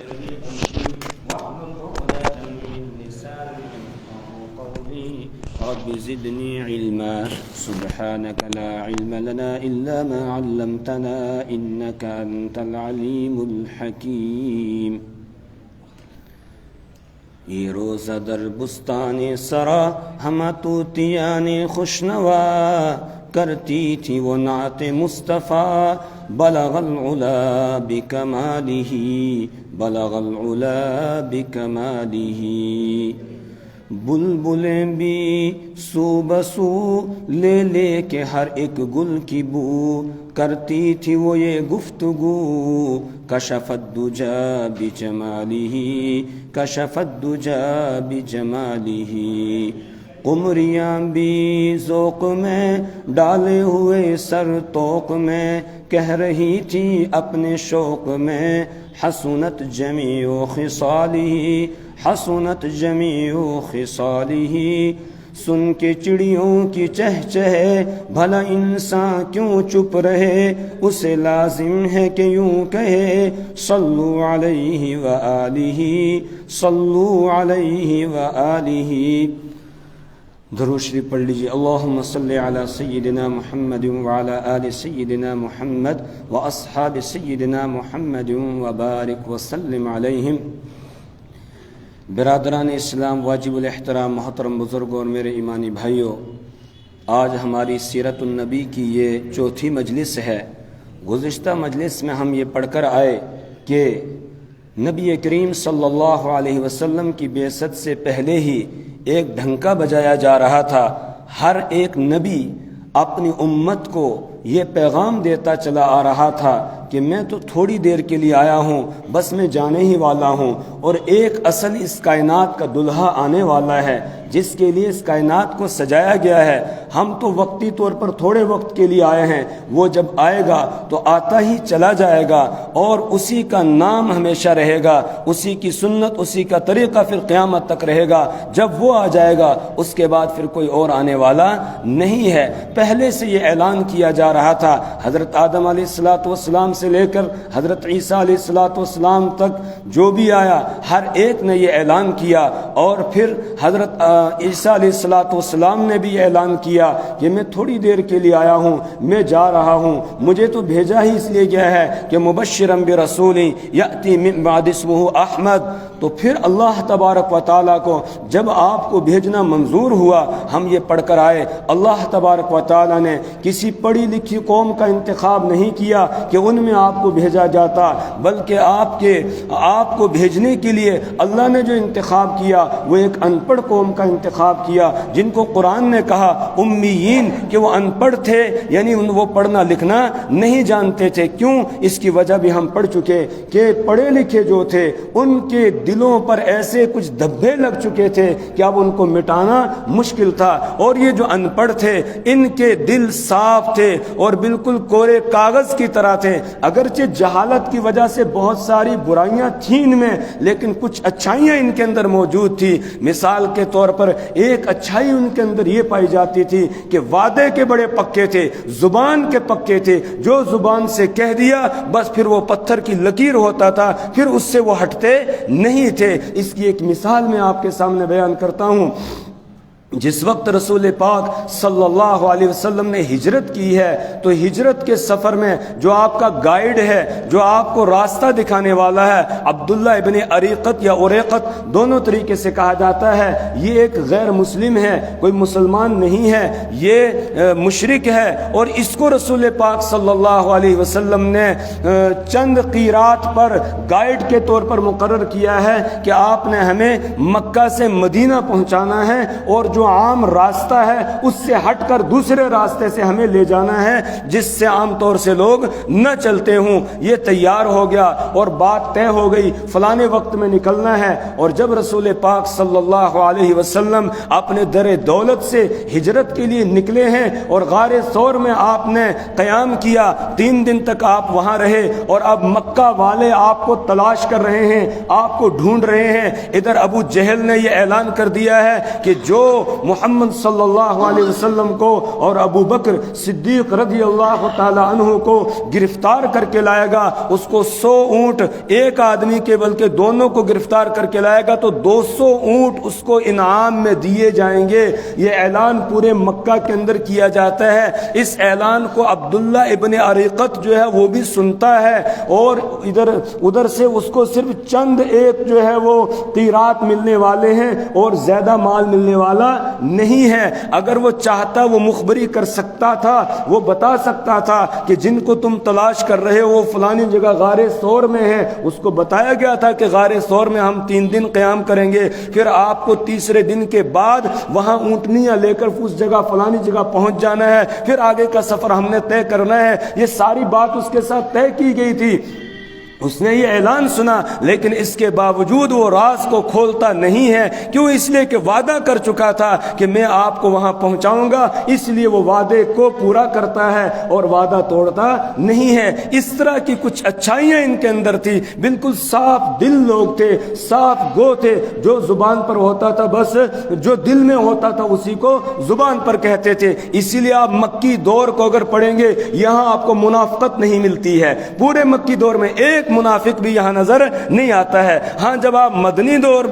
رب زدني علما سبحانك لا علم لنا إلا ما علمتنا إنك أنت العليم الحكيم. یہ روزہ در بستان سرا ہم طوطیان خوشنوا کرتی تھی وہ نعت مصطفیٰ بلغ العلا بکمالہ بلغ العلا بکمالہ. بلبلیں بھی سو بسو لے لے کے ہر ایک گل کی بو کرتی تھی وہ یہ گفتگو کشف الدجا بجمالہ کشف الدجا بجمالہ. قمریاں بھی ذوق میں ڈالے ہوئے سر توق میں کہہ رہی تھی اپنے شوق میں حسنت جمیع خصالہ حسنت جمیع خصالہ. سن کے چڑیوں کی چہچہے بھلا انسان کیوں چپ رہے اسے لازم ہے کہ یوں کہے صلو علیہ وآلہ صلو علیہ وآلہ. درود شریف پڑھ لیجیے. اللہم صلی علی سیدنا محمد وعلی آل سیدنا محمد واصحاب سیدنا محمد وبارک وسلم علیہم. برادران اسلام، واجب الاحترام محترم بزرگوں اور میرے ایمانی بھائیوں، آج ہماری سیرت النبی کی یہ چوتھی مجلس ہے. گزشتہ مجلس میں ہم یہ پڑھ کر آئے کہ نبی کریم صلی اللہ علیہ وسلم کی بعثت سے پہلے ہی ایک ڈھنکا بجایا جا رہا تھا. ہر ایک نبی اپنی امت کو یہ پیغام دیتا چلا آ رہا تھا کہ میں تو تھوڑی دیر کے لیے آیا ہوں، بس میں جانے ہی والا ہوں، اور ایک اصل اس کائنات کا دلہا آنے والا ہے جس کے لیے اس کائنات کو سجایا گیا ہے. ہم تو وقتی طور پر تھوڑے وقت کے لیے آئے ہیں، وہ جب آئے گا تو آتا ہی چلا جائے گا اور اسی کا نام ہمیشہ رہے گا، اسی کی سنت اسی کا طریقہ پھر قیامت تک رہے گا. جب وہ آ جائے گا اس کے بعد پھر کوئی اور آنے والا نہیں ہے. پہلے سے یہ اعلان کیا جا رہا تھا. حضرت آدم علیہ السلام سے لے کر حضرت عیسیٰ علیہ السلام تک جو بھی آیا ہر ایک نے یہ اعلان کیا، اور پھر حضرت عیسیٰ علیہ السلام نے بھی اعلان کیا کہ میں تھوڑی دیر کے لیے آیا ہوں، میں جا رہا ہوں، مجھے تو بھیجا ہی اس لیے گیا ہے کہ مبشرا برسول یأتی من بعد اسمہ احمد. تو پھر اللہ تبارک و تعالیٰ کو جب آپ کو بھیجنا منظور ہوا، ہم یہ پڑھ کر آئے، اللہ تبارک و تعالیٰ نے کسی پڑھی لکھی قوم کا انتخاب نہیں کیا کہ ان میں آپ کو بھیجا جاتا، بلکہ آپ کو بھیجنے کے لیے اللہ نے جو انتخاب کیا وہ ایک ان پڑھ قوم کا انتخاب کیا، جن کو قرآن نے کہا امیین، کہ وہ ان پڑھ تھے، یعنی وہ پڑھنا لکھنا نہیں جانتے تھے. کیوں؟ اس کی وجہ بھی ہم پڑھ چکے کہ پڑھے لکھے جو تھے ان کے دلوں پر ایسے کچھ دھبے لگ چکے تھے کہ اب ان کو مٹانا مشکل تھا. اور یہ جو ان پڑھ تھے ان کے دل صاف تھے اور بالکل کورے کاغذ کی طرح تھے. اگرچہ جہالت کی وجہ سے بہت ساری برائیاں تھیں ان میں، لیکن کچھ اچھائیاں ان کے اندر موجود تھی. مثال کے طور پر ایک اچھائی ان کے اندر یہ پائی جاتی تھی کہ وعدے کے بڑے پکے تھے، زبان کے پکے تھے. جو زبان سے کہہ دیا بس پھر وہ پتھر کی لکیر ہوتا تھا، پھر اس سے وہ ہٹتے نہیں تھے. اس کی ایک مثال میں آپ کے سامنے بیان کرتا ہوں. جس وقت رسول پاک صلی اللہ علیہ وسلم نے ہجرت کی ہے تو ہجرت کے سفر میں جو آپ کا گائیڈ ہے، جو آپ کو راستہ دکھانے والا ہے، عبداللہ ابن اریقت یا اریقت دونوں طریقے سے کہا جاتا ہے، یہ ایک غیر مسلم ہے، کوئی مسلمان نہیں ہے، یہ مشرک ہے. اور اس کو رسول پاک صلی اللہ علیہ وسلم نے چند قیرات پر گائیڈ کے طور پر مقرر کیا ہے کہ آپ نے ہمیں مکہ سے مدینہ پہنچانا ہے اور جو عام راستہ ہے اس سے ہٹ کر دوسرے راستے سے ہمیں لے جانا ہے جس سے عام طور سے لوگ نہ چلتے ہوں. یہ تیار ہو گیا اور بات طے ہو گئی، فلانے وقت میں نکلنا ہے. اور جب رسول پاک صلی اللہ علیہ وسلم اپنے در دولت سے ہجرت کے لیے نکلے ہیں اور غار ثور میں آپ نے قیام کیا، 3 دن تک آپ وہاں رہے اور اب مکہ والے آپ کو تلاش کر رہے ہیں، آپ کو ڈھونڈ رہے ہیں. ادھر ابو جہل نے یہ اعلان کر دیا ہے کہ جو محمد صلی اللہ علیہ وسلم کو اور ابو بکر صدیق رضی اللہ تعالی عنہ کو گرفتار کر کے لائے گا، اس کو 100 اونٹ ایک آدمی کے بلکہ دونوں کو گرفتار کر کے لائے گا تو 200 اونٹ اس کو انعام میں دیے جائیں گے۔ یہ اعلان پورے مکہ کے اندر کیا جاتا ہے۔ اس اعلان کو عبداللہ ابن عریقت جو ہے وہ بھی سنتا ہے، اور ادھر سے اس کو صرف چند ایک جو ہے وہ قیرات ملنے والے ہیں اور زیادہ مال ملنے والا نہیں ہے۔ اگر وہ چاہتا وہ مخبری کر سکتا تھا، وہ بتا سکتا تھا کہ جن کو تم تلاش کر رہے ہو وہ فلانی جگہ غار ثور میں ہے۔ اس کو بتایا گیا تھا کہ غار ثور میں ہم 3 دن قیام کریں گے، پھر آپ کو تیسرے دن کے بعد وہاں اونٹنیاں لے کر اس جگہ فلانی جگہ پہنچ جانا ہے، پھر آگے کا سفر ہم نے طے کرنا ہے۔ یہ ساری بات اس کے ساتھ طے کی گئی تھی۔ اس نے یہ اعلان سنا، لیکن اس کے باوجود وہ راز کو کھولتا نہیں ہے۔ کیوں؟ اس لیے کہ وعدہ کر چکا تھا کہ میں آپ کو وہاں پہنچاؤں گا، اس لیے وہ وعدے کو پورا کرتا ہے اور وعدہ توڑتا نہیں ہے۔ اس طرح کی کچھ اچھائیاں ان کے اندر تھی، بالکل صاف دل لوگ تھے، صاف گو تھے، جو زبان پر ہوتا تھا بس جو دل میں ہوتا تھا اسی کو زبان پر کہتے تھے۔ اسی لیے آپ مکی دور کو اگر پڑھیں گے یہاں آپ کو منافقت نہیں ملتی ہے، پورے مکی دور میں ایک منافق بھی یہاں نظر نہیں آتا ہے۔ ہاں جب آپ مدنی دور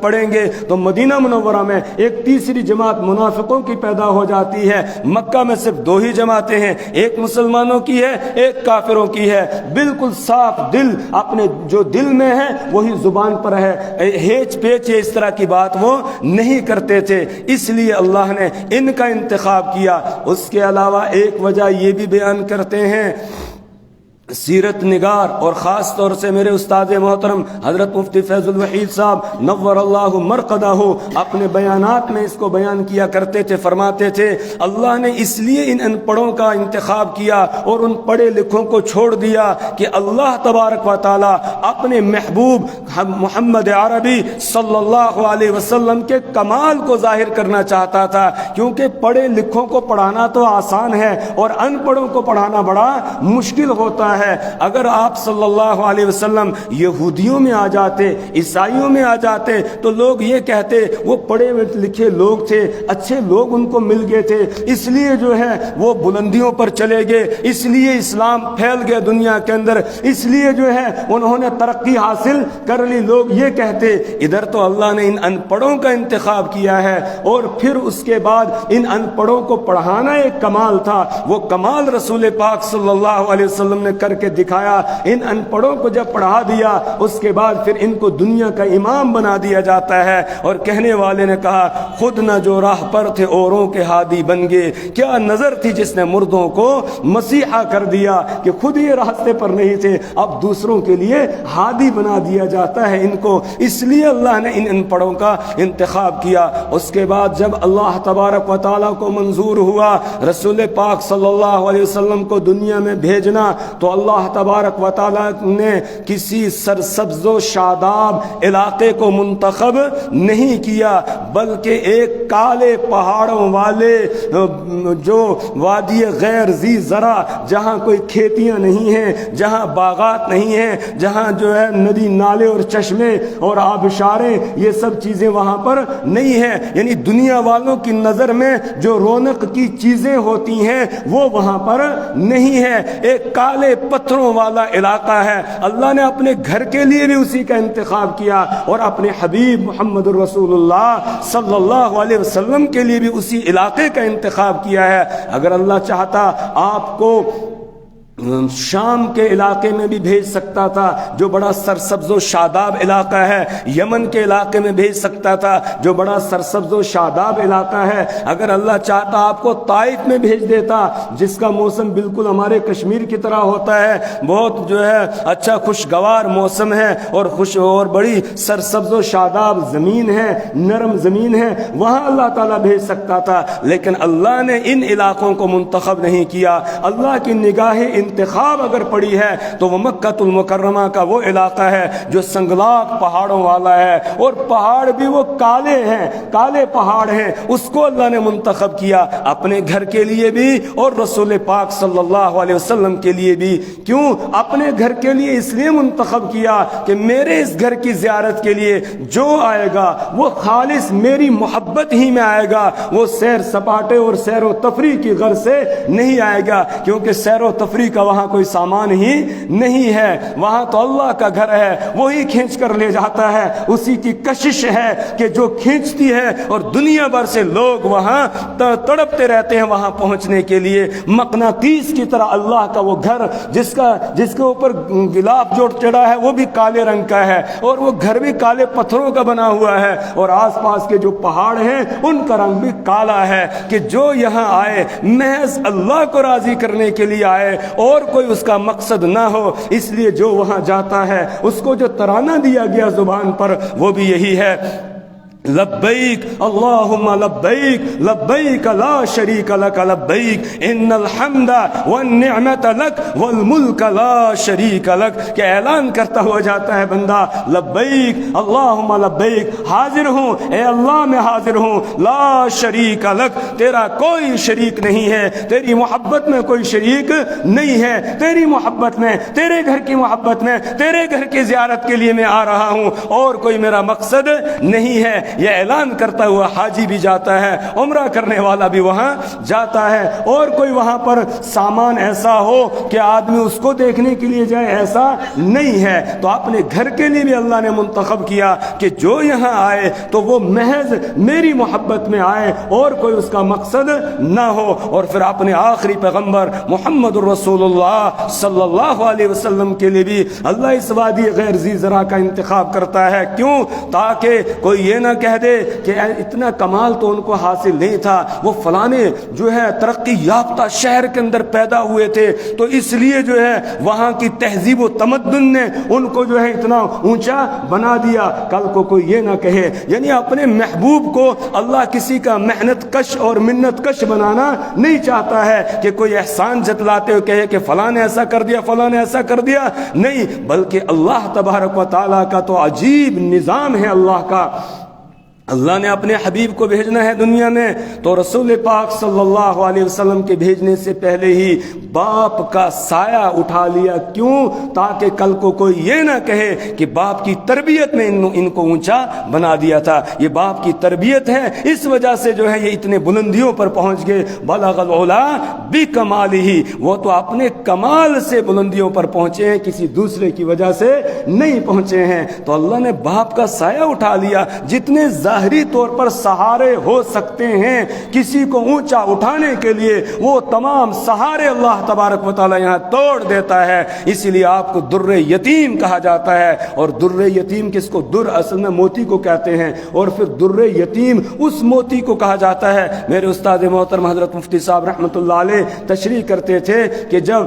پڑھیں گے تو مدینہ منورہ میں ایک تیسری جماعت منافقوں کی پیدا ہو جاتی ہے۔ مکہ میں صرف 2 ہی جماعتیں ہیں، ایک مسلمانوں کی ہے، ایک کافروں کی ہے۔ بالکل صاف دل، اپنے جو دل میں ہے وہی زبان پر ہے، ہیچ پیچ اس طرح کی بات وہ نہیں کرتے تھے، اس لیے اللہ نے ان کا انتخاب کیا۔ اس کے علاوہ ایک وجہ یہ بھی بیان کرتے ہیں سیرت نگار اور خاص طور سے میرے استاد محترم حضرت مفتی فیض الوحید صاحب نور اللہ مرقدہ اپنے بیانات میں اس کو بیان کیا کرتے تھے، فرماتے تھے اللہ نے اس لیے ان پڑھوں کا انتخاب کیا اور ان پڑھے لکھوں کو چھوڑ دیا کہ اللہ تبارک و تعالی اپنے محبوب محمد عربی صلی اللہ علیہ وسلم کے کمال کو ظاہر کرنا چاہتا تھا، کیونکہ پڑھے لکھوں کو پڑھانا تو آسان ہے اور ان پڑھوں کو پڑھانا بڑا مشکل ہوتا ہے۔ اگر آپ صلی اللہ علیہ وسلم یہودیوں میں آ جاتے، عیسائیوں میں آ جاتے تو لوگ یہ کہتے وہ پڑھے لکھے لوگ تھے، اچھے لوگ ان کو مل گئے تھے، اس لیے جو ہے وہ بلندیوں پر چلے گئے، اس لیے اسلام پھیل گیا دنیا کے اندر، اس لیے جو ہے انہوں نے ترقی حاصل کر لی، لوگ یہ کہتے۔ ادھر تو اللہ نے ان ان پڑھوں کا انتخاب کیا ہے اور پھر اس کے بعد ان ان پڑھوں کو پڑھانا ایک کمال تھا، وہ کمال رسول پاک صلی اللہ علیہ وسلم نے کر کے دکھایا۔ ان ان پڑھوں کو جب پڑھا دیا اس کے بعد پھر ان کو دنیا کا امام بنا دیا جاتا ہے، اور کہنے والے نے کہا خود نہ جو راہ پر تھے اوروں کے ہادی بن گئے۔ کیا نظر تھی جس نے مردوں کو مسیحا کر دیا کہ خود یہ راستے پر نہیں تھے، اب دوسروں کے لیے ہادی بنا دیا جاتا ہے ان کو، اس لیے اللہ نے ان پڑھوں کا انتخاب کیا۔ اس کے بعد جب اللہ تبارک و تعالیٰ کو منظور ہوا رسول پاک صلی اللہ علیہ وسلم کو دنیا میں بھیجنا، تو اللہ تبارک و تعالیٰ نے کسی سرسبز و شاداب علاقے کو منتخب نہیں کیا، بلکہ ایک کالے پہاڑوں والے جو وادی غیر ذی زرع، جہاں کوئی کھیتیاں نہیں ہیں، جہاں باغات نہیں ہیں، جہاں جو ہے ندی نالے اور چشمے اور آبشاریں یہ سب چیزیں وہاں پر نہیں ہیں، یعنی دنیا والوں کی نظر میں جو رونق کی چیزیں ہوتی ہیں وہ وہاں پر نہیں ہے، ایک کالے پتھروں والا علاقہ ہے۔ اللہ نے اپنے گھر کے لیے بھی اسی کا انتخاب کیا اور اپنے حبیب محمد رسول اللہ صلی اللہ علیہ وسلم کے لیے بھی اسی علاقے کا انتخاب کیا ہے۔ اگر اللہ چاہتا آپ کو شام کے علاقے میں بھی بھیج سکتا تھا جو بڑا سرسبز و شاداب علاقہ ہے، یمن کے علاقے میں بھیج سکتا تھا جو بڑا سرسبز و شاداب علاقہ ہے، اگر اللہ چاہتا آپ کو طائف میں بھیج دیتا جس کا موسم بالکل ہمارے کشمیر کی طرح ہوتا ہے، بہت جو ہے اچھا خوشگوار موسم ہے اور بڑی سرسبز و شاداب زمین ہے، نرم زمین ہے، وہاں اللہ تعالیٰ بھیج سکتا تھا، لیکن اللہ نے ان علاقوں کو منتخب نہیں کیا۔ اللہ کی نگاہیں انتخاب اگر پڑی ہے تو وہ مکۃ المکرمہ کا وہ علاقہ ہے جو سنگلاخ پہاڑوں والا ہے، اور پہاڑ بھی وہ کالے ہیں، کالے پہاڑ ہیں، اس کو اللہ نے منتخب کیا اپنے گھر کے لیے بھی اور رسول پاک صلی اللہ علیہ وسلم کے لیے بھی۔ کیوں اپنے گھر کے لیے؟ اس لیے منتخب کیا کہ میرے اس گھر کی زیارت کے لیے جو آئے گا وہ خالص میری محبت ہی میں آئے گا، وہ سیر سپاٹے اور سیر و تفریح کی غرض سے نہیں آئے گا، کیونکہ سیر و تفریح کا وہاں کوئی سامان ہی نہیں ہے، وہاں تو اللہ کا گھر ہے، وہی کھینچ کر لے جاتا ہے، اسی کی کشش ہے کہ جو کھینچتی ہے، اور دنیا بھر سے لوگ وہاں تڑپتے رہتے ہیں وہاں پہنچنے کے لیے۔ مقناطیس کی طرح اللہ کا وہ گھر، جس کے اوپر غلاف جو چڑھا ہے وہ بھی کالے رنگ کا ہے، اور وہ گھر بھی کالے پتھروں کا بنا ہوا ہے، اور آس پاس کے جو پہاڑ ہیں ان کا رنگ بھی کالا ہے، کہ جو یہاں آئے محض اللہ کو راضی کرنے کے لیے آئے اور کوئی اس کا مقصد نہ ہو۔ اس لیے جو وہاں جاتا ہے اس کو جو ترانہ دیا گیا زبان پر وہ بھی یہی ہے، لبیک اللہم لبیک لبیک لا شریک لک لبیک ان الحمد والنعمت لک والملک لا شریک لک، کہ اعلان کرتا ہوا جاتا ہے بندہ لبیک اللہم لبیک، حاضر ہوں اے اللہ میں حاضر ہوں، لا شریک لک، تیرا کوئی شریک نہیں ہے، تیری محبت میں کوئی شریک نہیں ہے، تیری محبت میں، تیرے گھر کی محبت میں، تیرے گھر کی زیارت کے لیے میں آ رہا ہوں، اور کوئی میرا مقصد نہیں ہے۔ یہ اعلان کرتا ہوا حاجی بھی جاتا ہے، عمرہ کرنے والا بھی وہاں جاتا ہے، اور کوئی وہاں پر سامان ایسا ہو کہ آدمی اس کو دیکھنے کے لیے جائے ایسا نہیں ہے۔ تو اپنے گھر کے لیے بھی اللہ نے منتخب کیا کہ جو یہاں آئے تو وہ محض میری محبت میں آئے اور کوئی اس کا مقصد نہ ہو۔ اور پھر اپنے آخری پیغمبر محمد الرسول اللہ صلی اللہ علیہ وسلم کے لیے بھی اللہ اس وادی غیر ذی زرع کا انتخاب کرتا ہے۔ کیوں؟ تاکہ کوئی یہ نہ کہہ دے کہ اتنا کمال تو ان کو حاصل نہیں تھا، وہ فلانے جو ہے ترقی یافتہ شہر کے اندر پیدا ہوئے تھے تو اس لیے جو ہے وہاں کی تہذیب و تمدن نے ان کو جو ہے اتنا اونچا بنا دیا۔ کل کو کوئی یہ نہ کہے، یعنی اپنے محبوب کو اللہ کسی کا محنت کش اور منت کش بنانا نہیں چاہتا ہے کہ کوئی احسان جتلاتے ہوئے کہے کہ فلاں نے ایسا کر دیا، فلاں نے ایسا کر دیا، نہیں، بلکہ اللہ تبارک و تعالیٰ کا تو عجیب نظام ہے۔ اللہ نے اپنے حبیب کو بھیجنا ہے دنیا میں تو رسول پاک صلی اللہ علیہ وسلم کے بھیجنے سے پہلے ہی باپ کا سایہ اٹھا لیا۔ کیوں؟ تاکہ کل کو کوئی یہ نہ کہے کہ باپ کی تربیت میں ان کو اونچا بنا دیا تھا، یہ باپ کی تربیت ہے، اس وجہ سے جو ہے یہ اتنے بلندیوں پر پہنچ گئے۔ بلغ العلا بکمالہ، وہ تو اپنے کمال سے بلندیوں پر پہنچے ہیں، کسی دوسرے کی وجہ سے نہیں پہنچے ہیں۔ تو اللہ نے باپ کا سایہ اٹھا لیا، جتنے ظاہری طور پر سہارے ہو سکتے ہیں کسی کو اونچا اٹھانے کے لیے، وہ تمام سہارے اللہ تبارک و تعالی یہاں توڑ دیتا ہے۔ اسی لیے آپ کو در یتیم کہا جاتا ہے، اور در یتیم کس کو؟ در اصل میں موتی کو کہتے ہیں، اور پھر در یتیم اس موتی کو کہا جاتا ہے۔ میرے استاد محترم حضرت مفتی صاحب رحمۃ اللہ علیہ تشریح کرتے تھے کہ جب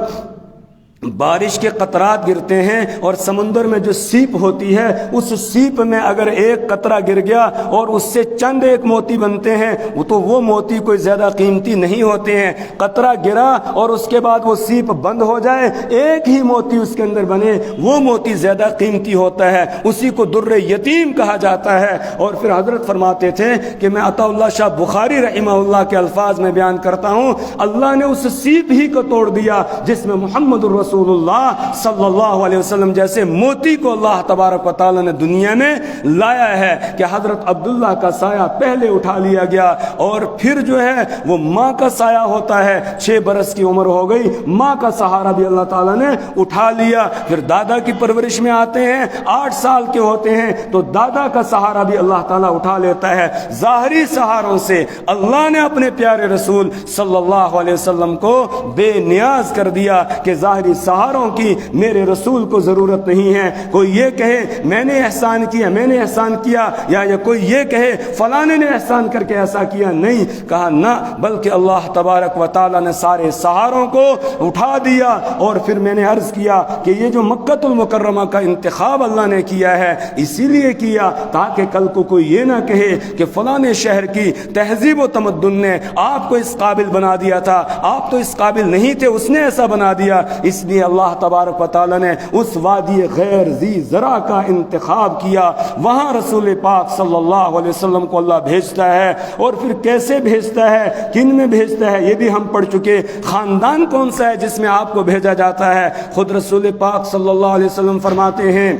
بارش کے قطرات گرتے ہیں اور سمندر میں جو سیپ ہوتی ہے، اس سیپ میں اگر ایک قطرہ گر گیا اور اس سے چند ایک موتی بنتے ہیں تو وہ موتی کوئی زیادہ قیمتی نہیں ہوتے ہیں۔ قطرہ گرا اور اس کے بعد وہ سیپ بند ہو جائے، ایک ہی موتی اس کے اندر بنے، وہ موتی زیادہ قیمتی ہوتا ہے، اسی کو در یتیم کہا جاتا ہے۔ اور پھر حضرت فرماتے تھے کہ میں عطا اللہ شاہ بخاری رحمہ اللہ کے الفاظ میں بیان کرتا ہوں، اللہ نے اس سیپ ہی کو توڑ دیا جس میں محمد الرسول اللہ صلی اللہ علیہ وسلم جیسے موتی کو اللہ تبارک و تعالی نے دنیا میں لایا ہے، کہ حضرت عبداللہ کا سایہ پہلے اٹھا لیا گیا، اور پھر جو ہے وہ ماں کا سایہ ہوتا ہے، 6 برس کی عمر ہو گئی، ماں کا سہارا بھی اللہ تعالیٰ نے اٹھا لیا۔ پھر دادا کی پرورش میں آتے ہیں، 8 سال کے ہوتے ہیں تو دادا کا سہارا بھی اللہ تعالیٰ اٹھا لیتا ہے۔ ظاہری سہاروں سے اللہ نے اپنے پیارے رسول صلی اللہ علیہ وسلم کو بے نیاز کر دیا کہ ظاہری سہاروں کی میرے رسول کو ضرورت نہیں ہے۔ کوئی یہ کہے میں نے احسان کیا، میں نے احسان کیا، یا کوئی یہ کہے فلانے نے احسان کر کے ایسا کیا، نہیں کہا نہ، بلکہ اللہ تبارک و تعالیٰ نے سارے سہاروں کو اٹھا دیا۔ اور پھر میں نے عرض کیا کہ یہ جو مکہ المکرمہ کا انتخاب اللہ نے کیا ہے اسی لیے کیا تاکہ کل کو کوئی یہ نہ کہے کہ فلانے شہر کی تہذیب و تمدن نے آپ کو اس قابل بنا دیا تھا، آپ تو اس قابل نہیں تھے، اس نے ایسا بنا دیا۔ اس لیے اللہ تبارک و تعالیٰ نے اس وادی غیر ذی زرع کا انتخاب کیا، وہاں رسول پاک صلی اللہ علیہ وسلم کو اللہ بھیجتا ہے۔ اور پھر کیسے بھیجتا ہے، کن میں بھیجتا ہے، یہ بھی ہم پڑھ چکے۔ خاندان کون سا ہے جس میں آپ کو بھیجا جاتا ہے؟ خود رسول پاک صلی اللہ علیہ وسلم فرماتے ہیں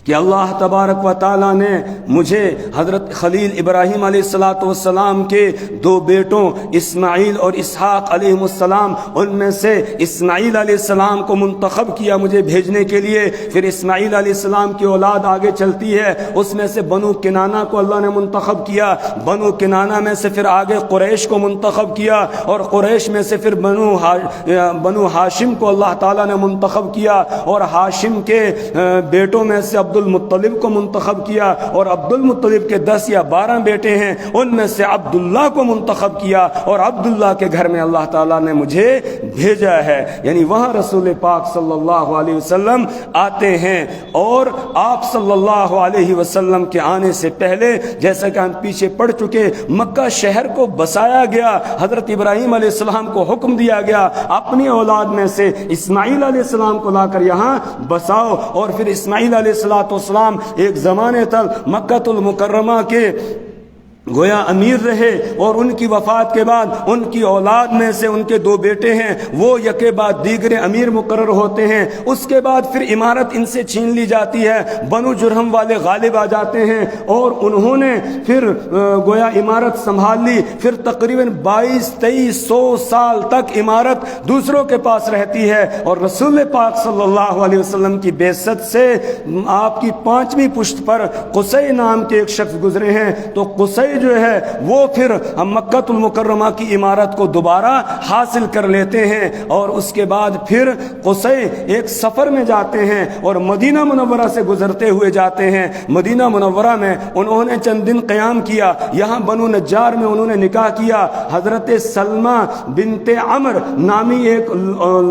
کہ اللہ تبارک و تعالیٰ نے مجھے حضرت خلیل ابراہیم علیہ السلام کے دو بیٹوں اسماعیل اور اسحاق علیہ السلام، ان میں سے اسماعیل علیہ السلام کو منتخب کیا مجھے بھیجنے کے لیے۔ پھر اسماعیل علیہ السلام کی اولاد آگے چلتی ہے، اس میں سے بنو کنانہ کو اللہ نے منتخب کیا، بنو کنانہ میں سے پھر آگے قریش کو منتخب کیا، اور قریش میں سے پھر بنو ہاشم کو اللہ تعالیٰ نے منتخب کیا، اور ہاشم کے بیٹوں میں سے عبد المطلب کو منتخب کیا، اور عبد المطلب کے 10 یا 12 بیٹے ہیں، ان میں سے عبداللہ کو منتخب کیا، اور عبداللہ کے گھر میں اللہ تعالیٰ نے مجھے بھیجا ہے۔ یعنی وہاں رسول پاک صلی اللہ علیہ وسلم آتے ہیں، اور آپ صلی اللہ علیہ وسلم کے آنے سے پہلے جیسا کہ ہم پیچھے پڑھ چکے مکہ شہر کو بسایا گیا۔ حضرت ابراہیم علیہ السلام کو حکم دیا گیا اپنی اولاد میں سے اسماعیل علیہ السلام کو لا کر یہاں بساؤ، اور پھر اسماعیل علیہ السلام ایک زمانے تک مکہ المکرمہ کے گویا امیر رہے، اور ان کی وفات کے بعد ان کی اولاد میں سے ان کے 2 بیٹے ہیں وہ یکے بعد دیگر امیر مقرر ہوتے ہیں۔ اس کے بعد پھر عمارت ان سے چھین لی جاتی ہے، بنو جرہم والے غالب آ جاتے ہیں، اور انہوں نے پھر گویا عمارت سنبھال لی۔ پھر تقریباً 2200-2300 سال تک عمارت دوسروں کے پاس رہتی ہے، اور رسول پاک صلی اللہ علیہ وسلم کی بعثت سے آپ کی 5ویں پشت پر قصی نام کے ایک شخص گزرے ہیں، تو قصی جو ہے وہ پھر مکہ المکرمہ کی عمارت کو دوبارہ حاصل کر لیتے ہیں، اور اس کے بعد پھر قصی ایک سفر میں جاتے ہیں اور مدینہ منورہ سے گزرتے ہوئے جاتے ہیں۔ مدینہ منورہ میں انہوں نے چند دن قیام کیا، یہاں بنو نجار میں انہوں نے نکاح کیا، حضرت سلمہ بنت عمر نامی ایک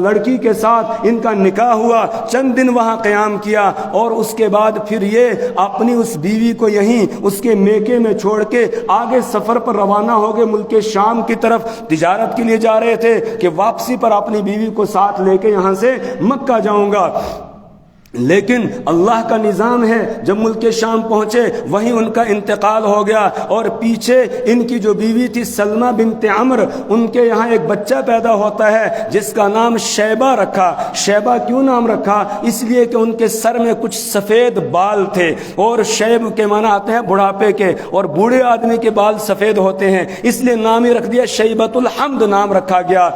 لڑکی کے ساتھ ان کا نکاح ہوا، چند دن وہاں قیام کیا، اور اس کے بعد پھر یہ اپنی اس بیوی کو یہیں اس کے میکے میں چھوڑ کے آگے سفر پر روانہ ہو گئے، ملک شام کی طرف تجارت کے لیے جا رہے تھے کہ واپسی پر اپنی بیوی کو ساتھ لے کے یہاں سے مکہ جاؤں گا۔ لیکن اللہ کا نظام ہے، جب ملک شام پہنچے وہیں ان کا انتقال ہو گیا، اور پیچھے ان کی جو بیوی تھی سلمہ بنت عمر، ان کے یہاں ایک بچہ پیدا ہوتا ہے جس کا نام شیبہ رکھا۔ شیبہ کیوں نام رکھا؟ اس لیے کہ ان کے سر میں کچھ سفید بال تھے، اور شیب کے معنی آتے ہیں بڑھاپے کے، اور بوڑھے آدمی کے بال سفید ہوتے ہیں، اس لیے نام ہی رکھ دیا، شیبۃ الحمد نام رکھا گیا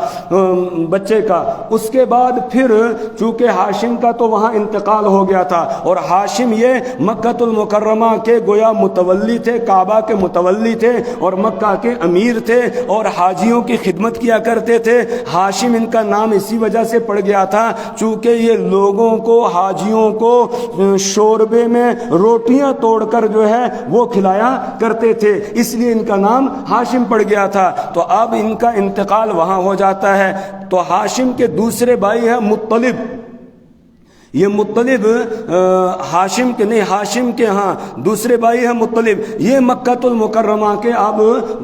بچے کا۔ اس کے بعد پھر چونکہ ہاشم کا تو وہاں انتقال ہو گیا تھا، اور ہاشم یہ مکہ المکرمہ کے گویا متولی تھے، کعبہ کے متولی تھے، اور مکہ کے امیر تھے، اور حاجیوں کی خدمت کیا کرتے تھے۔ ہاشم ان کا نام اسی وجہ سے پڑ گیا تھا چونکہ یہ لوگوں کو، حاجیوں کو شوربے میں روٹیاں توڑ کر جو ہے وہ کھلایا کرتے تھے، اس لیے ان کا نام ہاشم پڑ گیا تھا۔ تو اب ان کا انتقال وہاں ہو جاتا ہے، تو ہاشم کے دوسرے بھائی ہیں مطلب۔ یہ مطلب ہاشم کے نہیں، ہاشم کے ہاں دوسرے بھائی ہیں مطلب، یہ مکہ المکرمہ کے اب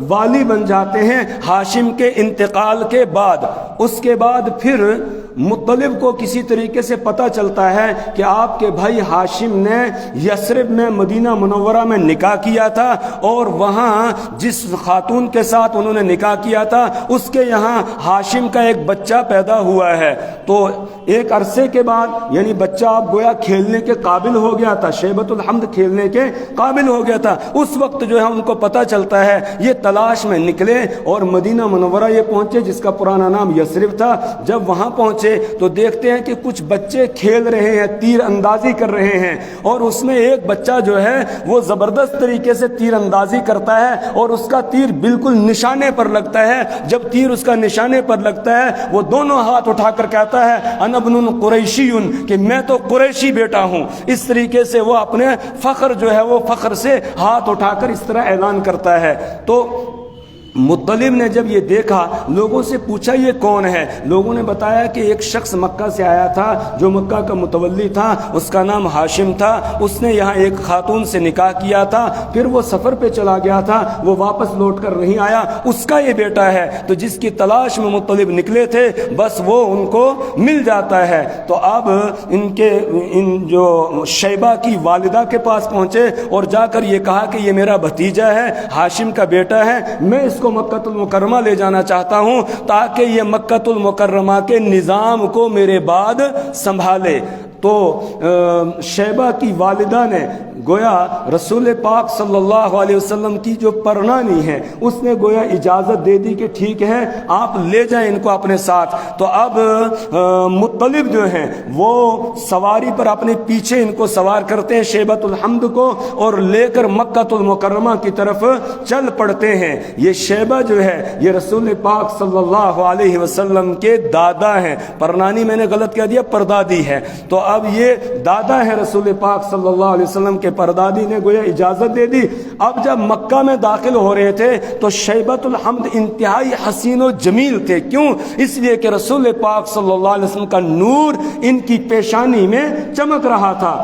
والی بن جاتے ہیں ہاشم کے انتقال کے بعد۔ اس کے بعد پھر مطلب کو کسی طریقے سے پتہ چلتا ہے کہ آپ کے بھائی ہاشم نے یثرب میں مدینہ منورہ میں نکاح کیا تھا، اور وہاں جس خاتون کے ساتھ انہوں نے نکاح کیا تھا اس کے یہاں ہاشم کا ایک بچہ پیدا ہوا ہے۔ تو ایک عرصے کے بعد یعنی بچہ اب گویا کھیلنے کے قابل ہو گیا تھا، شیبۃ الحمد کھیلنے کے قابل ہو گیا تھا، اس وقت جو ہے ان کو پتہ چلتا ہے، یہ تلاش میں نکلے اور مدینہ منورہ یہ پہنچے جس کا پرانا نام یثرب تھا۔ جب وہاں پہنچے پہنچے تو دیکھتے ہیں کہ کچھ بچے کھیل رہے ہیں، تیر اندازی کر رہے ہیں، اور اس میں ایک بچہ جو ہے وہ زبردست طریقے سے تیر اندازی کرتا ہے اور اس کا تیر بالکل نشانے پر لگتا ہے۔ جب تیر اس کا نشانے پر لگتا ہے وہ دونوں ہاتھ اٹھا کر کہتا ہے انا ابن قریشی، کہ میں تو قریشی بیٹا ہوں۔ اس طریقے سے وہ اپنے فخر جو ہے وہ فخر سے ہاتھ اٹھا کر اس طرح اعلان کرتا ہے۔ تو مطلب نے جب یہ دیکھا، لوگوں سے پوچھا یہ کون ہے؟ لوگوں نے بتایا کہ ایک شخص مکہ سے آیا تھا جو مکہ کا متولی تھا، اس کا نام ہاشم تھا، اس نے یہاں ایک خاتون سے نکاح کیا تھا، پھر وہ سفر پہ چلا گیا تھا، وہ واپس لوٹ کر نہیں آیا، اس کا یہ بیٹا ہے۔ تو جس کی تلاش میں مطلب نکلے تھے بس وہ ان کو مل جاتا ہے۔ تو اب ان جو شیبہ کی والدہ کے پاس پہنچے اور جا کر یہ کہا کہ یہ میرا بھتیجا ہے، ہاشم کا بیٹا ہے، میں اس کو مکہ المکرمہ لے جانا چاہتا ہوں تاکہ یہ مکہ المکرمہ کے نظام کو میرے بعد سنبھالے۔ تو شیبہ کی والدہ نے گویا رسول پاک صلی اللہ علیہ وسلم کی جو پرنانی ہے اس نے گویا اجازت دے دی کہ ٹھیک ہے آپ لے جائیں ان کو اپنے ساتھ۔ تو اب مطلب جو ہیں وہ سواری پر اپنے پیچھے ان کو سوار کرتے ہیں شیبۃ الحمد کو، اور لے کر مکہ المکرمہ کی طرف چل پڑتے ہیں۔ یہ شیبہ جو ہے یہ رسول پاک صلی اللہ علیہ وسلم کے دادا ہیں، پرنانی میں نے غلط کہہ دیا، پردادی ہے۔ تو اب یہ دادا ہے رسول پاک صلی اللہ علیہ وسلم کے، پردادی نے گویا اجازت دے دی۔ اب جب مکہ میں داخل ہو رہے تھے تو شیبۃ الحمد انتہائی حسین و جمیل تھے، کیوں؟ اس لیے کہ رسول پاک صلی اللہ علیہ وسلم کا نور ان کی پیشانی میں چمک رہا تھا۔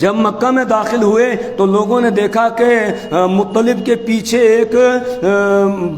جب مکہ میں داخل ہوئے تو لوگوں نے دیکھا کہ مطلب کے پیچھے ایک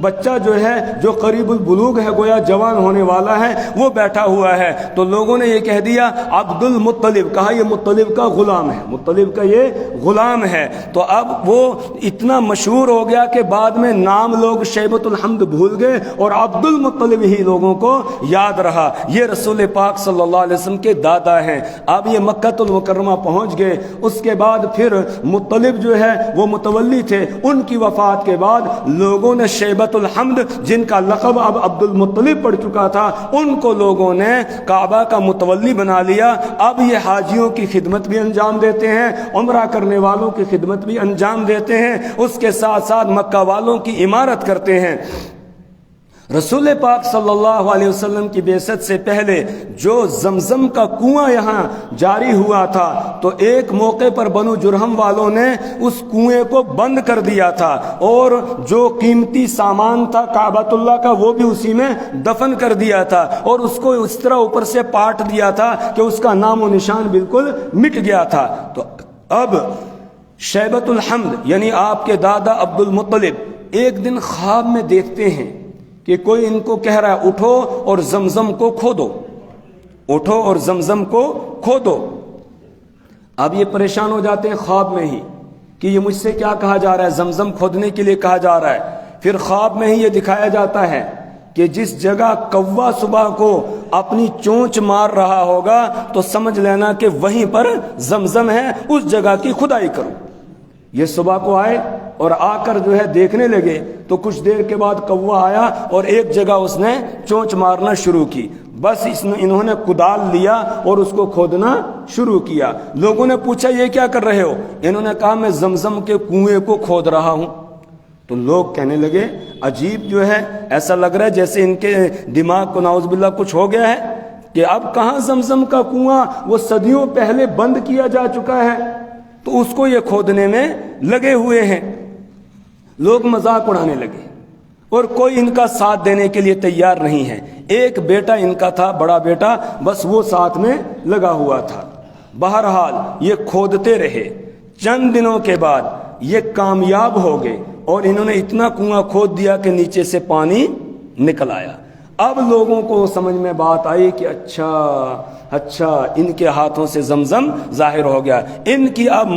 بچہ جو ہے جو قریب البلوغ ہے، گویا جوان ہونے والا ہے، وہ بیٹھا ہوا ہے۔ تو لوگوں نے یہ کہہ دیا عبد المطلب، کہا یہ مطلب کا غلام ہے، مطلب کا یہ غلام ہے۔ تو اب وہ اتنا مشہور ہو گیا کہ بعد میں نام لوگ شیبۃ الحمد بھول گئے اور عبد المطلب ہی لوگوں کو یاد رہا۔ یہ رسول پاک صلی اللہ علیہ وسلم کے دادا ہیں۔ اب یہ مکہ المکرمہ پہنچ گئے۔ اس کے بعد پھر مطلب جو ہے وہ متولی تھے، ان کی وفات کے بعد لوگوں نے شیبۃ الحمد جن کا لقب اب عبد المطلب پڑ چکا تھا ان کو لوگوں نے کعبہ کا متولی بنا لیا۔ اب یہ حاجیوں کی خدمت بھی انجام دیتے ہیں، عمرہ کرنے والوں کی خدمت بھی انجام دیتے ہیں، اس کے ساتھ ساتھ مکہ والوں کی عمارت کرتے ہیں۔ رسول پاک صلی اللہ علیہ وسلم کی بعثت سے پہلے جو زمزم کا کنواں یہاں جاری ہوا تھا تو ایک موقع پر بنو جرہم والوں نے اس کنویں کو بند کر دیا تھا اور جو قیمتی سامان تھا کعبۃ اللہ کا وہ بھی اسی میں دفن کر دیا تھا اور اس کو اس طرح اوپر سے پاٹ دیا تھا کہ اس کا نام و نشان بالکل مٹ گیا تھا۔ تو اب شیبۃ الحمد یعنی آپ کے دادا عبد المطلب ایک دن خواب میں دیکھتے ہیں کہ کوئی ان کو کہہ رہا ہے اٹھو اور زمزم کو کھودو، اٹھو اور زمزم کو کھودو۔ اب یہ پریشان ہو جاتے ہیں خواب میں ہی کہ یہ مجھ سے کیا کہا جا رہا ہے، زمزم کھودنے کے لیے کہا جا رہا ہے۔ پھر خواب میں ہی یہ دکھایا جاتا ہے کہ جس جگہ کوا صبح کو اپنی چونچ مار رہا ہوگا تو سمجھ لینا کہ وہیں پر زمزم ہے، اس جگہ کی کھدائی کرو۔ یہ صبح کو آئے اور آ کر جو ہے دیکھنے لگے تو کچھ دیر کے بعد کوا آیا اور ایک جگہ اس نے چونچ مارنا شروع کی۔ بس انہوں نے کدال لیا اور اس کو کھودنا شروع کیا۔ لوگوں نے پوچھا یہ کیا کر رہے ہو؟ انہوں نے کہا میں زمزم کے کنویں کو کھود رہا ہوں۔ تو لوگ کہنے لگے عجیب جو ہے، ایسا لگ رہا ہے جیسے ان کے دماغ کو نعوذ باللہ کچھ ہو گیا ہے کہ اب کہاں زمزم کا کنواں، وہ صدیوں پہلے بند کیا جا چکا ہے، تو اس کو یہ کھودنے میں لگے ہوئے ہیں۔ لوگ مذاق اڑانے لگے اور کوئی ان کا ساتھ دینے کے لیے تیار نہیں ہے۔ ایک بیٹا ان کا تھا، بڑا بیٹا، بس وہ ساتھ میں لگا ہوا تھا۔ بہرحال یہ کھودتے رہے، چند دنوں کے بعد یہ کامیاب ہو گئے اور انہوں نے اتنا کنواں کھود دیا کہ نیچے سے پانی نکل آیا۔ اب لوگوں کو سمجھ میں بات آئی کہ اچھا ان کے ہاتھوں سے زمزم ظاہر ہو گیا، ان کی اب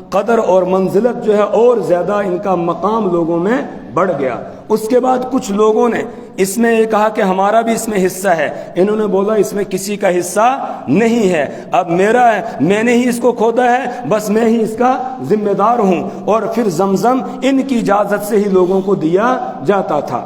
قدر اور منزلت جو ہے اور زیادہ ان کا مقام لوگوں میں بڑھ گیا۔ اس کے بعد کچھ لوگوں نے اس میں یہ کہا کہ ہمارا بھی اس میں حصہ ہے، انہوں نے بولا اس میں کسی کا حصہ نہیں ہے، اب میرا ہے، میں نے ہی اس کو کھودا ہے، بس میں ہی اس کا ذمہ دار ہوں۔ اور پھر زمزم ان کی اجازت سے ہی لوگوں کو دیا جاتا تھا۔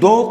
2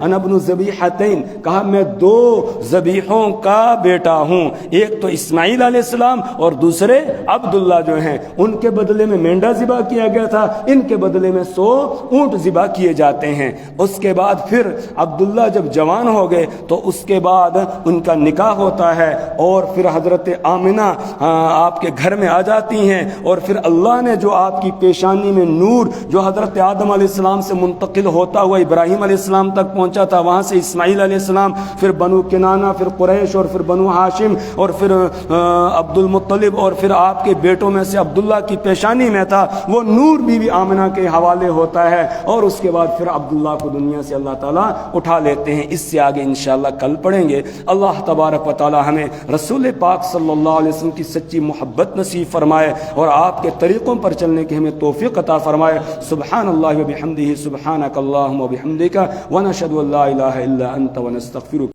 انا ابن ذبیحتین، کہا میں دو ذبیحوں کا بیٹا ہوں، ایک تو اسماعیل علیہ السلام اور دوسرے عبداللہ جو ہیں، ان کے بدلے میں مینڈا ذبح کیا گیا تھا، ان کے بدلے میں 100 اونٹ ذبح کیے جاتے ہیں. اس کے بعد پھر عبداللہ جب جوان ہو گئے تو اس کے بعد ان کا نکاح ہوتا ہے اور پھر حضرت آمنہ آپ کے گھر میں آ جاتی ہیں، اور پھر اللہ نے جو آپ کی پیشانی میں نور جو حضرت آدم علیہ السلام سے منتقل ہوتا ہوا ابراہیم علیہ السلام تک پہنچا تھا، وہاں سے اسماعیل علیہ السلام، پھر بنو کنانہ، پھر قریش، اور پھر بنو ہاشم، اور پھر عبد المطلب، اور پھر آپ کے بیٹوں میں سے عبداللہ کی پیشانی میں تھا، وہ نور بی بی آمنہ کے حوالے ہوتا ہے، اور اس کے بعد پھر عبداللہ کو دنیا سے اللہ تعالیٰ اٹھا لیتے ہیں. اس سے آگے انشاءاللہ کل پڑھیں گے. اللہ تبارک و تعالیٰ ہمیں رسول پاک صلی اللہ علیہ وسلم کی سچی محبت نصیب فرمائے اور آپ کے طریقوں پر چلنے کی ہمیں توفیق عطا فرمائے. سبحان اللہ و بحمدہ، سبحانک اللہم و بحمدک، ونشہد ان لا الہ الا انت ونستغفرک.